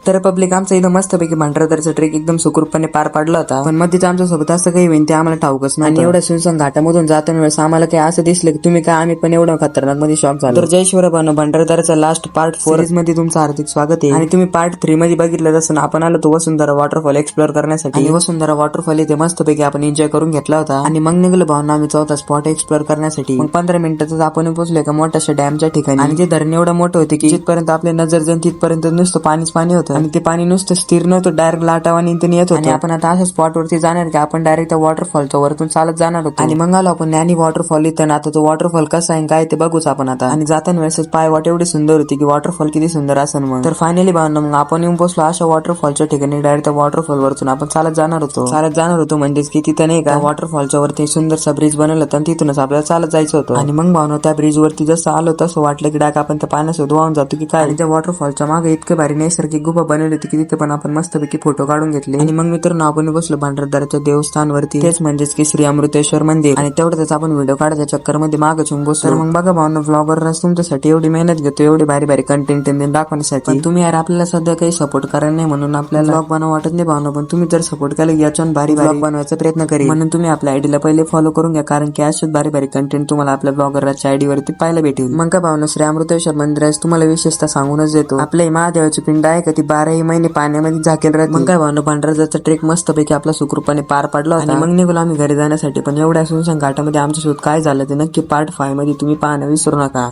तर पब्लिक आमचा इथं मस्तपैकी भंडारदऱ्याचा ट्रेक एकदम सुखरूपपणे पार पडला होता, पण मध्येच आमच्या सोबत असं काही होईल ते आम्हाला ठाऊकच नाही. आणि एवढ्या सुनसान घाटामधून जाताना वेळेस आम्हाला काही असं दिसलं की तुम्ही काय आम्ही पण एवढं खतरनाक मध्ये शॉक झालो. तर जय शिवराबानो, भंडारदऱ्याचा लास्ट पार्ट 4 मध्ये तुमचं हार्दिक स्वागत आहे. आणि तुम्ही पार्ट 3 मध्ये बघितलं असं आपण आलो तो वसुंधरा वॉटरफॉल एक्सप्लोर करण्यासाठी. आणि वसुंधरा वॉटरफॉल इथे मस्तपैकी आपण एन्जॉय करून घेतला होता. आणि मग निघलो भावना आम्ही चौथा स्पॉट एक्सप्लोर करण्यासाठी. मग 15 मिनिटातच आपण पोहोचलो एका मोठ्याशा डॅमच्या ठिकाणी. आणि ते धरण एवढं मोठं होते की जिथपर्यंत आपली नजर जाईल तिथपर्यंत नुसतं पाणीच पाणी होतं. आणि ते पाणी नुसतं स्थिर नव्हतं, डायरेक्ट लाटावानी येत होतं. आणि आपण आता अशा स्पॉट वरती जाणार की आपण डायरेक्ट त्या वॉटरफॉलच्या वरतून चालत जाणार होतो. आणि मग आलो आपण ज्ञानी वॉटरफॉल इथं. आता तो वॉटरफॉल कसा आहे काय ते बघूच आपण आता. आणि जाताना वेळेस पाय वाट एवढी सुंदर होती की वॉटरफॉल किती सुंदर असेल. मग तर फायनली भावना मग आपण येऊन पोहोचलो अशा वॉटरफॉलच्या ठिकाणी. डायरेक्ट त्या वॉटरफॉल वरतून आपण चालत जाणार होतो म्हणजेच की तिथं नाही का वॉटरफॉलच्या वरती सुंदरसा ब्रिज बनवला होता आणि तिथूनच आपल्याला चालत जायचं होतं. आणि मग भावना त्या ब्रिज वरती जसं आलो तसं वाटलं की डायरेक्ट आपण त्या पाण्यासोबत वाहून जातो की काय. आणि त्या वॉटरफॉलच्या मागे इतके भारी नैसर्गिक गुफा बनवली होती की तिथे पण आपण मस्तपैकी फोटो काढून घेतले. आणि मग मित्रांनो आपण बसलो भंडारदऱ्याच्या देवस्थानवरती, तेच म्हणजेच की श्री अमृतेश्वर मंदिर. आणि तेवढ्याच आपण व्हिडिओ काढायच्या चक्कर मध्ये मागे छून बसलो. तर मग बघा भावना ब्लॉगर तुमच्यासाठी एवढी मेहनत घेतो, एवढी भारी भारी कंटेंट दाखवण्यासाठी, पण तुम्ही यार आपल्याला सध्या काही सपोर्ट करायला नाही म्हणून आपल्याला ब्लॉग बनवा वाटत नाही भावना. पण तुम्ही जर सपोर्ट केला याच्यावर भारी ब्लॉग बनवायचा प्रयत्न करेल. म्हणून तुम्ही आपल्या आयडीला पहिले फॉलो करून घ्या, कारण की अशाच भारी भारी कंटेंट तुम्हाला आपल्या ब्लॉगरच्या आयडी वरती पाहायला भेटेल. मग का भावना श्री अमृतेश्वर मंदिरास तुम्हाला विशेषतः सांगूनच देतो, आपल्या महादेवाची पिंड आहे का ती 12ही महिने पाण्यामध्ये झाकेल राहते. मग काय भावना भंडारदऱ्याचा ट्रेक मस्तपैकी आपला सुखरूपपणे पार पडला होता. आणि मग निघालो आम्ही घरी जाण्यासाठी. पण एवढ्या सुनसान घाटामध्ये आमच्यासोबत काय झालं ते नक्की पार्ट 5 मध्ये तुम्ही पाहणं विसरू नका.